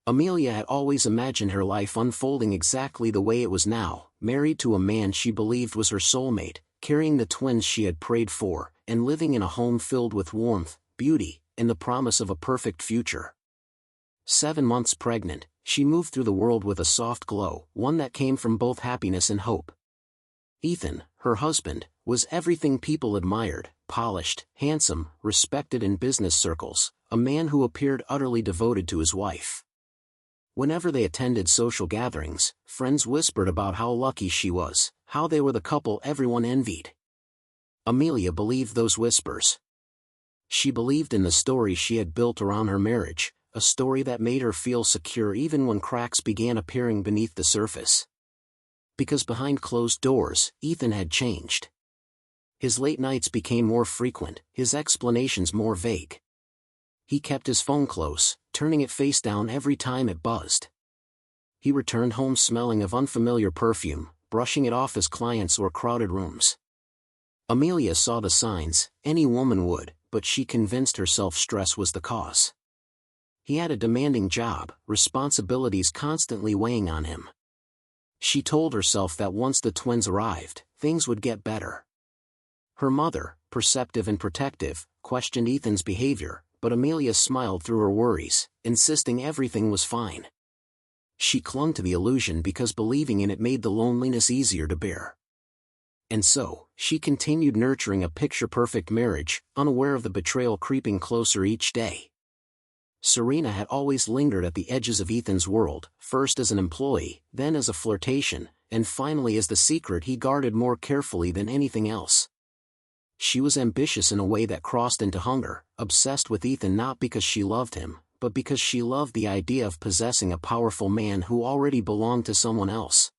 Amelia had always imagined her life unfolding exactly the way it was now, married to a man she believed was her soulmate, carrying the twins she had prayed for, and living in a home filled with warmth, beauty, and the promise of a perfect future. 7 months pregnant, she moved through the world with a soft glow, one that came from both happiness and hope. Ethan, her husband, was everything people admired: polished, handsome, respected in business circles, a man who appeared utterly devoted to his wife. Whenever they attended social gatherings, friends whispered about how lucky she was, how they were the couple everyone envied. Amelia believed those whispers. She believed in the story she had built around her marriage, a story that made her feel secure even when cracks began appearing beneath the surface. Because behind closed doors, Ethan had changed. His late nights became more frequent, his explanations more vague. He kept his phone close, turning it face down every time it buzzed. He returned home smelling of unfamiliar perfume, brushing it off as clients or crowded rooms. Amelia saw the signs, any woman would, but she convinced herself stress was the cause. He had a demanding job, responsibilities constantly weighing on him. She told herself that once the twins arrived, things would get better. Her mother, perceptive and protective, questioned Ethan's behavior, but Amelia smiled through her worries, insisting everything was fine. She clung to the illusion because believing in it made the loneliness easier to bear. And so, she continued nurturing a picture-perfect marriage, unaware of the betrayal creeping closer each day. Serena had always lingered at the edges of Ethan's world, first as an employee, then as a flirtation, and finally as the secret he guarded more carefully than anything else. She was ambitious in a way that crossed into hunger, obsessed with Ethan not because she loved him, but because she loved the idea of possessing a powerful man who already belonged to someone else.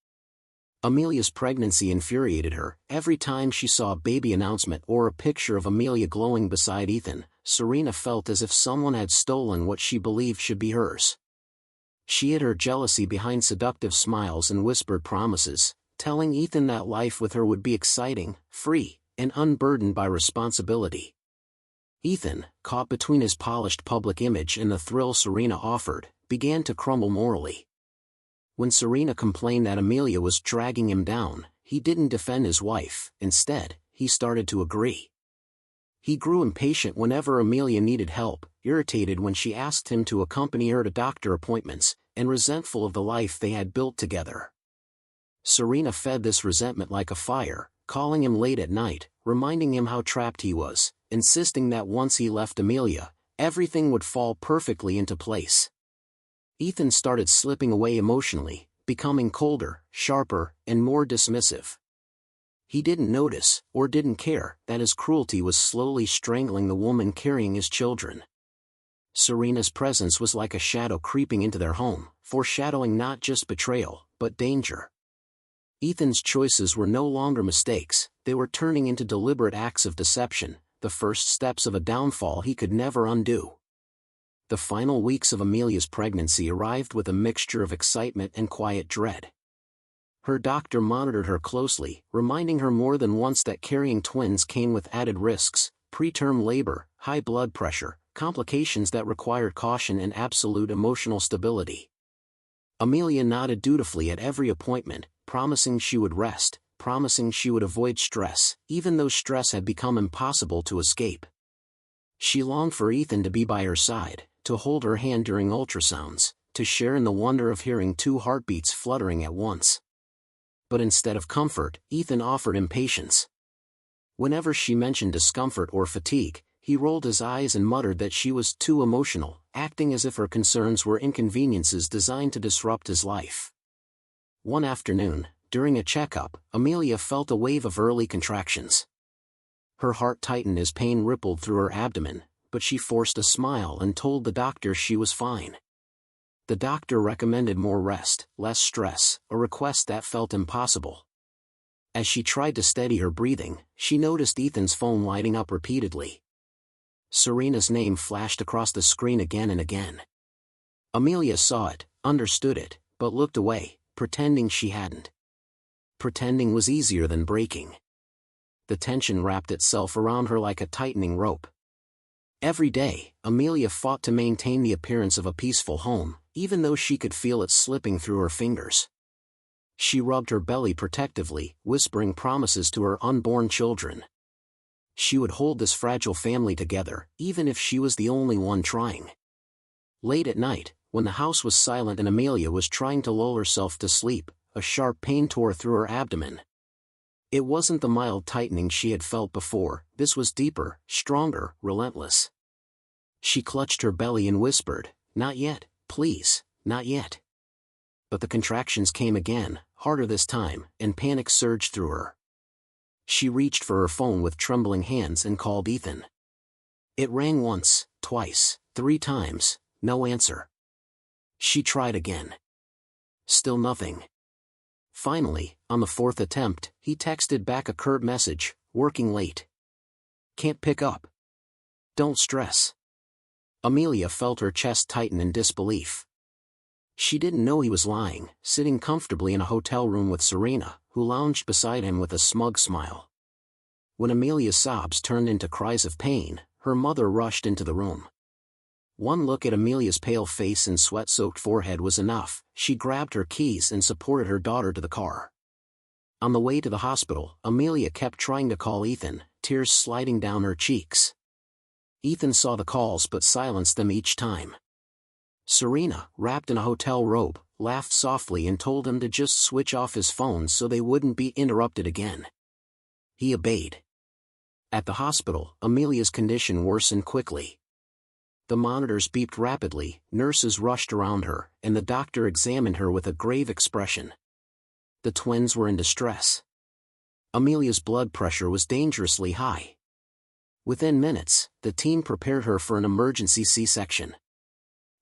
Amelia's pregnancy infuriated her. Every time she saw a baby announcement or a picture of Amelia glowing beside Ethan, Serena felt as if someone had stolen what she believed should be hers. She hid her jealousy behind seductive smiles and whispered promises, telling Ethan that life with her would be exciting, free, and unburdened by responsibility. Ethan, caught between his polished public image and the thrill Serena offered, began to crumble morally. When Serena complained that Amelia was dragging him down, he didn't defend his wife. Instead, he started to agree. He grew impatient whenever Amelia needed help, irritated when she asked him to accompany her to doctor appointments, and resentful of the life they had built together. Serena fed this resentment like a fire, calling him late at night, reminding him how trapped he was, insisting that once he left Amelia, everything would fall perfectly into place. Ethan started slipping away emotionally, becoming colder, sharper, and more dismissive. He didn't notice, or didn't care, that his cruelty was slowly strangling the woman carrying his children. Serena's presence was like a shadow creeping into their home, foreshadowing not just betrayal, but danger. Ethan's choices were no longer mistakes, they were turning into deliberate acts of deception, the first steps of a downfall he could never undo. The final weeks of Amelia's pregnancy arrived with a mixture of excitement and quiet dread. Her doctor monitored her closely, reminding her more than once that carrying twins came with added risks: preterm labor, high blood pressure, complications that required caution and absolute emotional stability. Amelia nodded dutifully at every appointment, promising she would rest, promising she would avoid stress, even though stress had become impossible to escape. She longed for Ethan to be by her side, to hold her hand during ultrasounds, to share in the wonder of hearing 2 heartbeats fluttering at once. But instead of comfort, Ethan offered impatience. Whenever she mentioned discomfort or fatigue, he rolled his eyes and muttered that she was too emotional, acting as if her concerns were inconveniences designed to disrupt his life. One afternoon, during a checkup, Amelia felt a wave of early contractions. Her heart tightened as pain rippled through her abdomen, but she forced a smile and told the doctor she was fine. The doctor recommended more rest, less stress, a request that felt impossible. As she tried to steady her breathing, she noticed Ethan's phone lighting up repeatedly. Serena's name flashed across the screen again and again. Amelia saw it, understood it, but looked away, pretending she hadn't. Pretending was easier than breaking. The tension wrapped itself around her like a tightening rope. Every day, Amelia fought to maintain the appearance of a peaceful home, even though she could feel it slipping through her fingers. She rubbed her belly protectively, whispering promises to her unborn children. She would hold this fragile family together, even if she was the only one trying. Late at night, when the house was silent and Amelia was trying to lull herself to sleep, a sharp pain tore through her abdomen. It wasn't the mild tightening she had felt before, this was deeper, stronger, relentless. She clutched her belly and whispered, "Not yet, please, not yet." But the contractions came again, harder this time, and panic surged through her. She reached for her phone with trembling hands and called Ethan. It rang once, twice, 3 times, no answer. She tried again. Still nothing. Finally, on the 4th attempt, he texted back a curt message, "Working late. Can't pick up. Don't stress." Amelia felt her chest tighten in disbelief. She didn't know he was lying, sitting comfortably in a hotel room with Serena, who lounged beside him with a smug smile. When Amelia's sobs turned into cries of pain, her mother rushed into the room. One look at Amelia's pale face and sweat-soaked forehead was enough. She grabbed her keys and supported her daughter to the car. On the way to the hospital, Amelia kept trying to call Ethan, tears sliding down her cheeks. Ethan saw the calls but silenced them each time. Serena, wrapped in a hotel robe, laughed softly and told him to just switch off his phone so they wouldn't be interrupted again. He obeyed. At the hospital, Amelia's condition worsened quickly. The monitors beeped rapidly, nurses rushed around her, and the doctor examined her with a grave expression. The twins were in distress. Amelia's blood pressure was dangerously high. Within minutes, the team prepared her for an emergency C-section.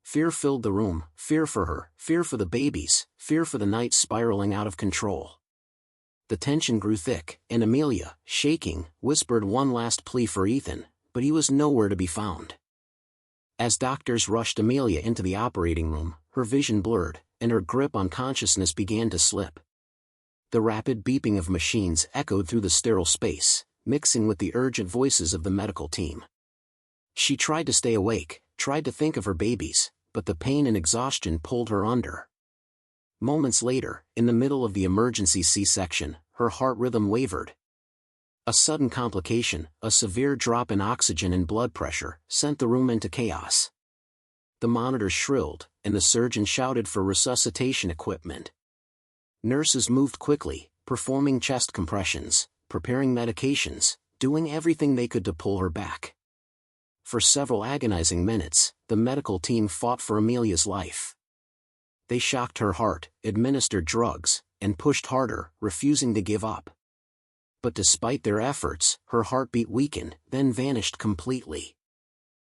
Fear filled the room, fear for her, fear for the babies, fear for the night spiraling out of control. The tension grew thick, and Amelia, shaking, whispered one last plea for Ethan, but he was nowhere to be found. As doctors rushed Amelia into the operating room, her vision blurred, and her grip on consciousness began to slip. The rapid beeping of machines echoed through the sterile space, mixing with the urgent voices of the medical team. She tried to stay awake, tried to think of her babies, but the pain and exhaustion pulled her under. Moments later, in the middle of the emergency C-section, her heart rhythm wavered. A sudden complication, a severe drop in oxygen and blood pressure, sent the room into chaos. The monitors shrilled, and the surgeon shouted for resuscitation equipment. Nurses moved quickly, performing chest compressions, preparing medications, doing everything they could to pull her back. For several agonizing minutes, the medical team fought for Amelia's life. They shocked her heart, administered drugs, and pushed harder, refusing to give up. But despite their efforts, her heartbeat weakened, then vanished completely.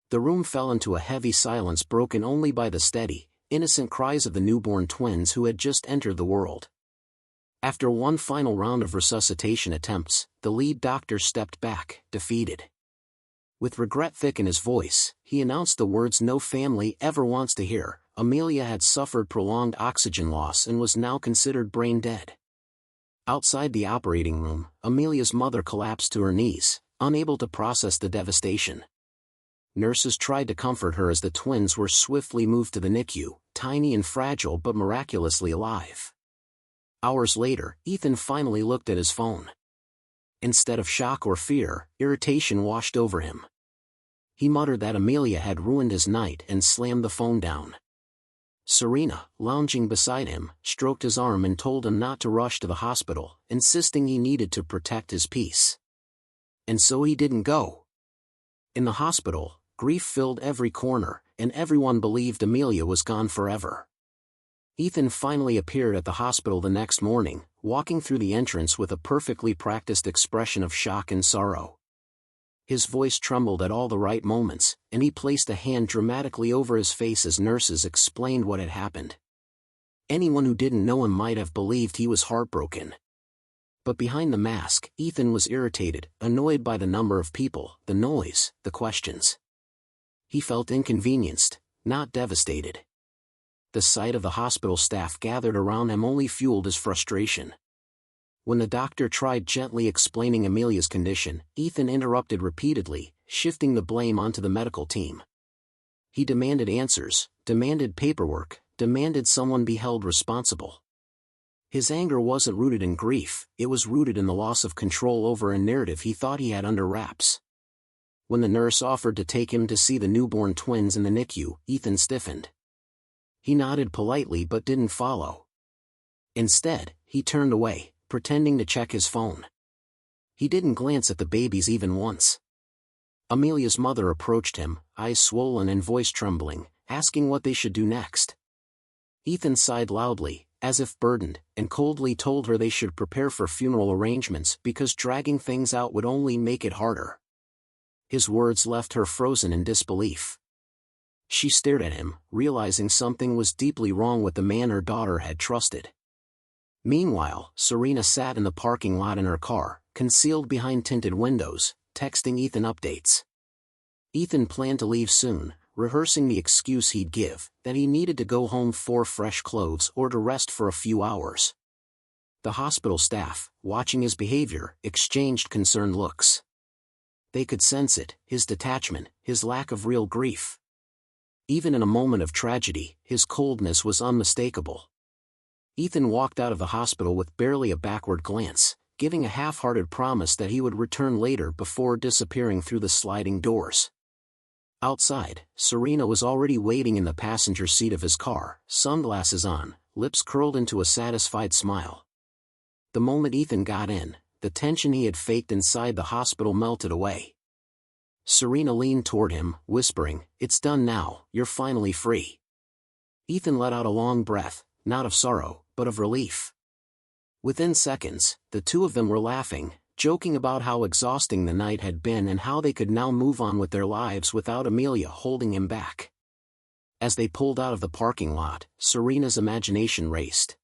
The room fell into a heavy silence broken only by the steady, innocent cries of the newborn twins who had just entered the world. After one final round of resuscitation attempts, the lead doctor stepped back, defeated. With regret thick in his voice, he announced the words no family ever wants to hear. Amelia had suffered prolonged oxygen loss and was now considered brain dead. Outside the operating room, Amelia's mother collapsed to her knees, unable to process the devastation. Nurses tried to comfort her as the twins were swiftly moved to the NICU, tiny and fragile but miraculously alive. Hours later, Ethan finally looked at his phone. Instead of shock or fear, irritation washed over him. He muttered that Amelia had ruined his night and slammed the phone down. Serena, lounging beside him, stroked his arm and told him not to rush to the hospital, insisting he needed to protect his peace. And so he didn't go. In the hospital, grief filled every corner, and everyone believed Amelia was gone forever. Ethan finally appeared at the hospital the next morning, walking through the entrance with a perfectly practiced expression of shock and sorrow. His voice trembled at all the right moments, and he placed a hand dramatically over his face as nurses explained what had happened. Anyone who didn't know him might have believed he was heartbroken. But behind the mask, Ethan was irritated, annoyed by the number of people, the noise, the questions. He felt inconvenienced, not devastated. The sight of the hospital staff gathered around him only fueled his frustration. When the doctor tried gently explaining Amelia's condition, Ethan interrupted repeatedly, shifting the blame onto the medical team. He demanded answers, demanded paperwork, demanded someone be held responsible. His anger wasn't rooted in grief, it was rooted in the loss of control over a narrative he thought he had under wraps. When the nurse offered to take him to see the newborn twins in the NICU, Ethan stiffened. He nodded politely but didn't follow. Instead, he turned away, pretending to check his phone. He didn't glance at the babies even once. Amelia's mother approached him, eyes swollen and voice trembling, asking what they should do next. Ethan sighed loudly, as if burdened, and coldly told her they should prepare for funeral arrangements because dragging things out would only make it harder. His words left her frozen in disbelief. She stared at him, realizing something was deeply wrong with the man her daughter had trusted. Meanwhile, Serena sat in the parking lot in her car, concealed behind tinted windows, texting Ethan updates. Ethan planned to leave soon, rehearsing the excuse he'd give, that he needed to go home for fresh clothes or to rest for a few hours. The hospital staff, watching his behavior, exchanged concerned looks. They could sense it, his detachment, his lack of real grief. Even in a moment of tragedy, his coldness was unmistakable. Ethan walked out of the hospital with barely a backward glance, giving a half-hearted promise that he would return later before disappearing through the sliding doors. Outside, Serena was already waiting in the passenger seat of his car, sunglasses on, lips curled into a satisfied smile. The moment Ethan got in, the tension he had faked inside the hospital melted away. Serena leaned toward him, whispering, "It's done now, you're finally free." Ethan let out a long breath, not of sorrow, but of relief. Within seconds, the two of them were laughing, joking about how exhausting the night had been and how they could now move on with their lives without Amelia holding him back. As they pulled out of the parking lot, Serena's imagination raced.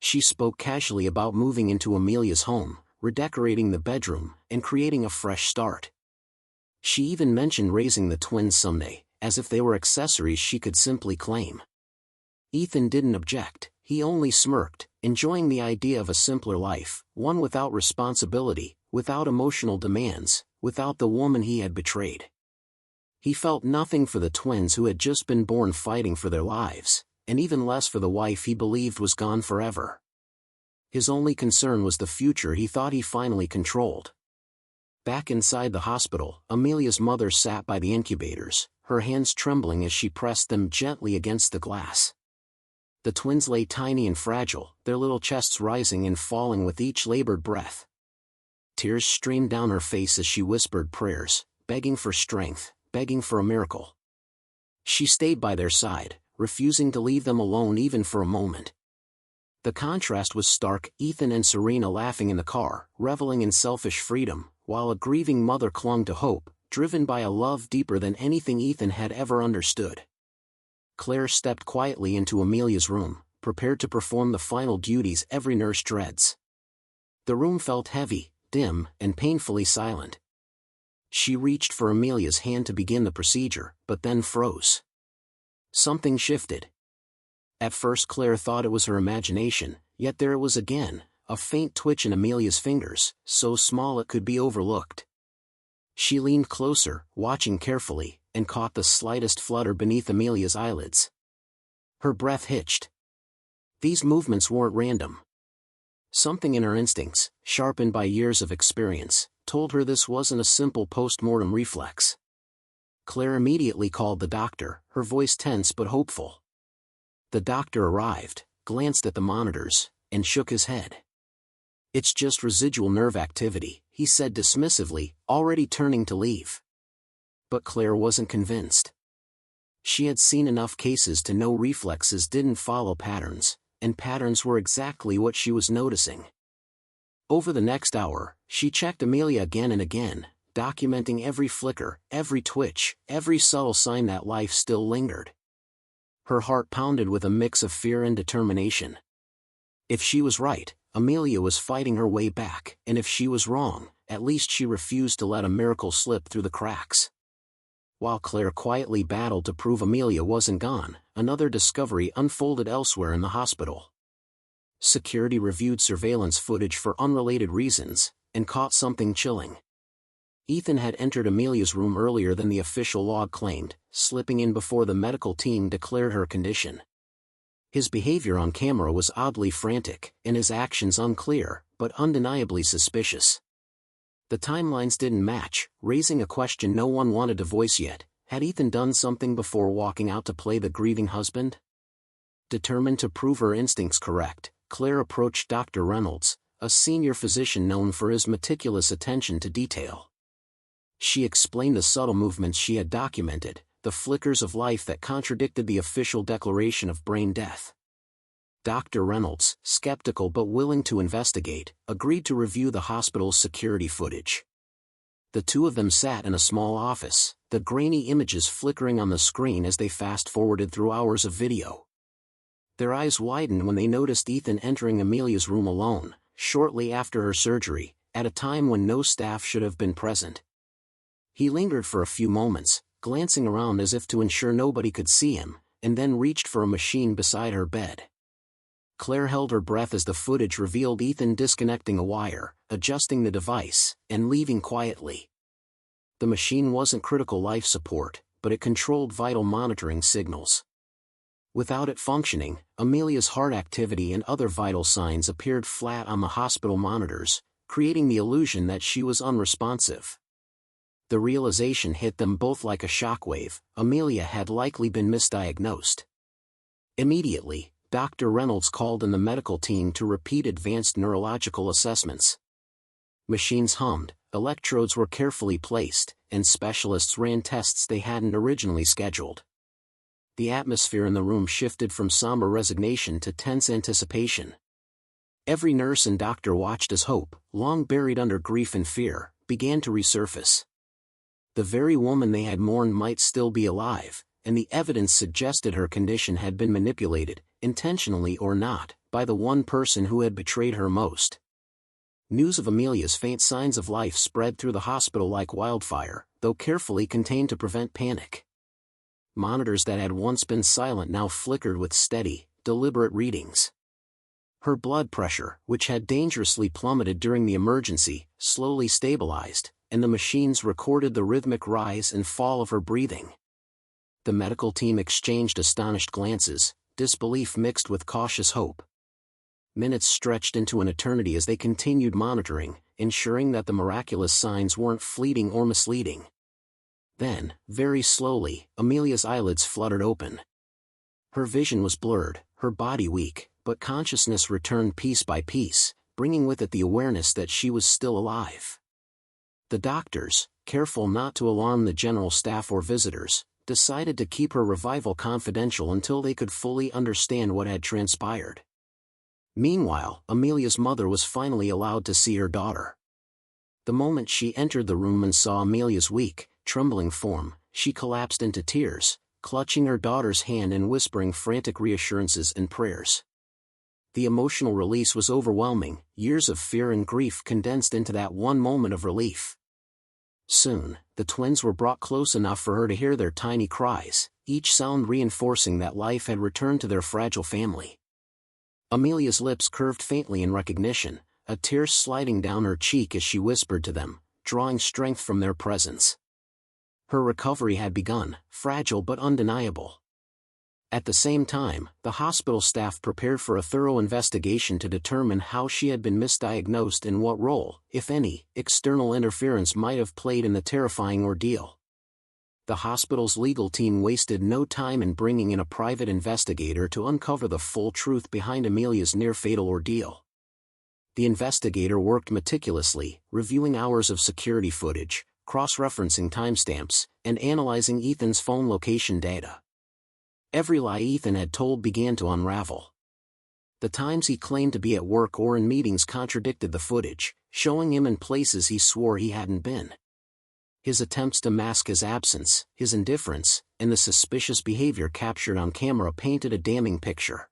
She spoke casually about moving into Amelia's home, redecorating the bedroom, and creating a fresh start. She even mentioned raising the twins someday, as if they were accessories she could simply claim. Ethan didn't object, he only smirked, enjoying the idea of a simpler life, one without responsibility, without emotional demands, without the woman he had betrayed. He felt nothing for the twins who had just been born fighting for their lives, and even less for the wife he believed was gone forever. His only concern was the future he thought he finally controlled. Back inside the hospital, Amelia's mother sat by the incubators, her hands trembling as she pressed them gently against the glass. The twins lay tiny and fragile, their little chests rising and falling with each labored breath. Tears streamed down her face as she whispered prayers, begging for strength, begging for a miracle. She stayed by their side, refusing to leave them alone even for a moment. The contrast was stark, Ethan and Serena laughing in the car, reveling in selfish freedom, while a grieving mother clung to hope, driven by a love deeper than anything Ethan had ever understood. Claire stepped quietly into Amelia's room, prepared to perform the final duties every nurse dreads. The room felt heavy, dim, and painfully silent. She reached for Amelia's hand to begin the procedure, but then froze. Something shifted. At first Claire thought it was her imagination, yet there it was again, a faint twitch in Amelia's fingers, so small it could be overlooked. She leaned closer, watching carefully, and caught the slightest flutter beneath Amelia's eyelids. Her breath hitched. These movements weren't random. Something in her instincts, sharpened by years of experience, told her this wasn't a simple post-mortem reflex. Claire immediately called the doctor, her voice tense but hopeful. The doctor arrived, glanced at the monitors, and shook his head. "It's just residual nerve activity," he said dismissively, already turning to leave. But Claire wasn't convinced. She had seen enough cases to know reflexes didn't follow patterns, and patterns were exactly what she was noticing. Over the next hour, she checked Amelia again and again, documenting every flicker, every twitch, every subtle sign that life still lingered. Her heart pounded with a mix of fear and determination. If she was right, Amelia was fighting her way back, and if she was wrong, at least she refused to let a miracle slip through the cracks. While Claire quietly battled to prove Amelia wasn't gone, another discovery unfolded elsewhere in the hospital. Security reviewed surveillance footage for unrelated reasons, and caught something chilling. Ethan had entered Amelia's room earlier than the official log claimed, slipping in before the medical team declared her condition. His behavior on camera was oddly frantic, and his actions unclear, but undeniably suspicious. The timelines didn't match, raising a question no one wanted to voice yet. Had Ethan done something before walking out to play the grieving husband? Determined to prove her instincts correct, Claire approached Dr. Reynolds, a senior physician known for his meticulous attention to detail. She explained the subtle movements she had documented, the flickers of life that contradicted the official declaration of brain death. Dr. Reynolds, skeptical but willing to investigate, agreed to review the hospital's security footage. The two of them sat in a small office, the grainy images flickering on the screen as they fast-forwarded through hours of video. Their eyes widened when they noticed Ethan entering Amelia's room alone, shortly after her surgery, at a time when no staff should have been present. He lingered for a few moments, glancing around as if to ensure nobody could see him, and then reached for a machine beside her bed. Claire held her breath as the footage revealed Ethan disconnecting a wire, adjusting the device, and leaving quietly. The machine wasn't critical life support, but it controlled vital monitoring signals. Without it functioning, Amelia's heart activity and other vital signs appeared flat on the hospital monitors, creating the illusion that she was unresponsive. The realization hit them both like a shockwave. Amelia had likely been misdiagnosed. Immediately, Dr. Reynolds called in the medical team to repeat advanced neurological assessments. Machines hummed, electrodes were carefully placed, and specialists ran tests they hadn't originally scheduled. The atmosphere in the room shifted from somber resignation to tense anticipation. Every nurse and doctor watched as hope, long buried under grief and fear, began to resurface. The very woman they had mourned might still be alive, and the evidence suggested her condition had been manipulated, intentionally or not, by the one person who had betrayed her most. News of Amelia's faint signs of life spread through the hospital like wildfire, though carefully contained to prevent panic. Monitors that had once been silent now flickered with steady, deliberate readings. Her blood pressure, which had dangerously plummeted during the emergency, slowly stabilized, and the machines recorded the rhythmic rise and fall of her breathing. The medical team exchanged astonished glances, disbelief mixed with cautious hope. Minutes stretched into an eternity as they continued monitoring, ensuring that the miraculous signs weren't fleeting or misleading. Then, very slowly, Amelia's eyelids fluttered open. Her vision was blurred, her body weak, but consciousness returned piece by piece, bringing with it the awareness that she was still alive. The doctors, careful not to alarm the general staff or visitors, decided to keep her revival confidential until they could fully understand what had transpired. Meanwhile, Amelia's mother was finally allowed to see her daughter. The moment she entered the room and saw Amelia's weak, trembling form, she collapsed into tears, clutching her daughter's hand and whispering frantic reassurances and prayers. The emotional release was overwhelming, years of fear and grief condensed into that one moment of relief. Soon, the twins were brought close enough for her to hear their tiny cries, each sound reinforcing that life had returned to their fragile family. Amelia's lips curved faintly in recognition, a tear sliding down her cheek as she whispered to them, drawing strength from their presence. Her recovery had begun, fragile but undeniable. At the same time, the hospital staff prepared for a thorough investigation to determine how she had been misdiagnosed and what role, if any, external interference might have played in the terrifying ordeal. The hospital's legal team wasted no time in bringing in a private investigator to uncover the full truth behind Amelia's near-fatal ordeal. The investigator worked meticulously, reviewing hours of security footage, cross-referencing timestamps, and analyzing Ethan's phone location data. Every lie Ethan had told began to unravel. The times he claimed to be at work or in meetings contradicted the footage, showing him in places he swore he hadn't been. His attempts to mask his absence, his indifference, and the suspicious behavior captured on camera painted a damning picture.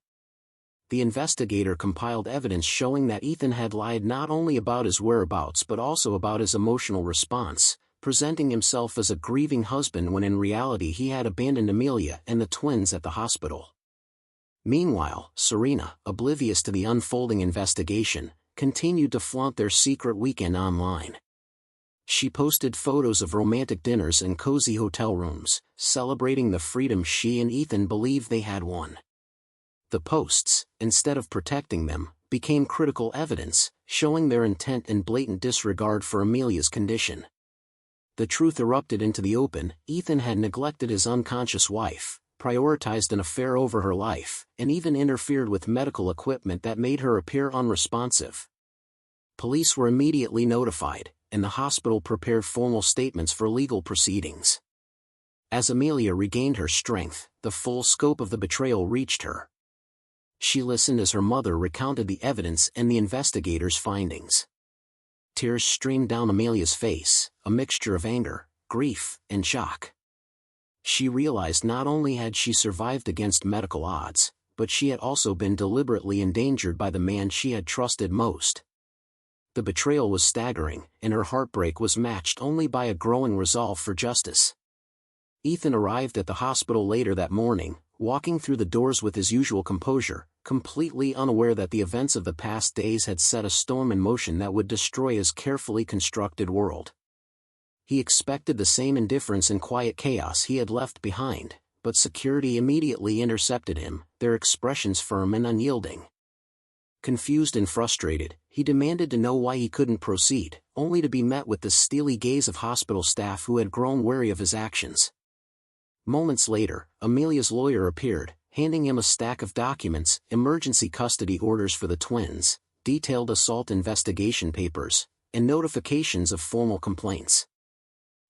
The investigator compiled evidence showing that Ethan had lied not only about his whereabouts but also about his emotional response, presenting himself as a grieving husband when in reality he had abandoned Amelia and the twins at the hospital. Meanwhile, Serena, oblivious to the unfolding investigation, continued to flaunt their secret weekend online. She posted photos of romantic dinners and cozy hotel rooms, celebrating the freedom she and Ethan believed they had won. The posts, instead of protecting them, became critical evidence, showing their intent and blatant disregard for Amelia's condition. The truth erupted into the open. Ethan had neglected his unconscious wife, prioritized an affair over her life, and even interfered with medical equipment that made her appear unresponsive. Police were immediately notified, and the hospital prepared formal statements for legal proceedings. As Amelia regained her strength, the full scope of the betrayal reached her. She listened as her mother recounted the evidence and the investigators' findings. Tears streamed down Amelia's face, a mixture of anger, grief, and shock. She realized not only had she survived against medical odds, but she had also been deliberately endangered by the man she had trusted most. The betrayal was staggering, and her heartbreak was matched only by a growing resolve for justice. Ethan arrived at the hospital later that morning, walking through the doors with his usual composure, completely unaware that the events of the past days had set a storm in motion that would destroy his carefully constructed world. He expected the same indifference and quiet chaos he had left behind, but security immediately intercepted him, their expressions firm and unyielding. Confused and frustrated, he demanded to know why he couldn't proceed, only to be met with the steely gaze of hospital staff who had grown wary of his actions. Moments later, Amelia's lawyer appeared, handing him a stack of documents, emergency custody orders for the twins, detailed assault investigation papers, and notifications of formal complaints.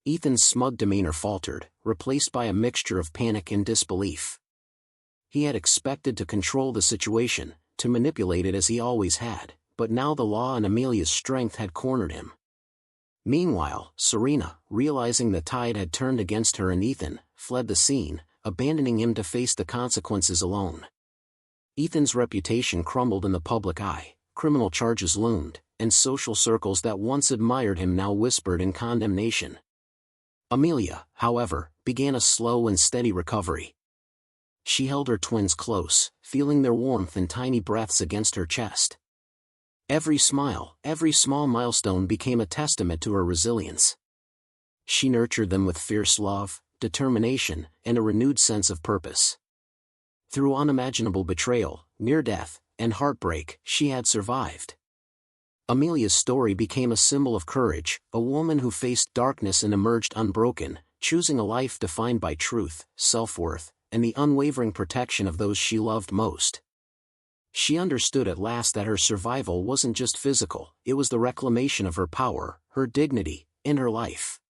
Ethan's smug demeanor faltered, replaced by a mixture of panic and disbelief. He had expected to control the situation, to manipulate it as he always had, but now the law and Amelia's strength had cornered him. Meanwhile, Serena, realizing the tide had turned against her and Ethan, fled the scene, abandoning him to face the consequences alone. Ethan's reputation crumbled in the public eye, criminal charges loomed, and social circles that once admired him now whispered in condemnation. Amelia, however, began a slow and steady recovery. She held her twins close, feeling their warmth in tiny breaths against her chest. Every smile, every small milestone became a testament to her resilience. She nurtured them with fierce love, determination, and a renewed sense of purpose. Through unimaginable betrayal, near death, and heartbreak, she had survived. Amelia's story became a symbol of courage, a woman who faced darkness and emerged unbroken, choosing a life defined by truth, self-worth, and the unwavering protection of those she loved most. She understood at last that her survival wasn't just physical, it was the reclamation of her power, her dignity, and her life.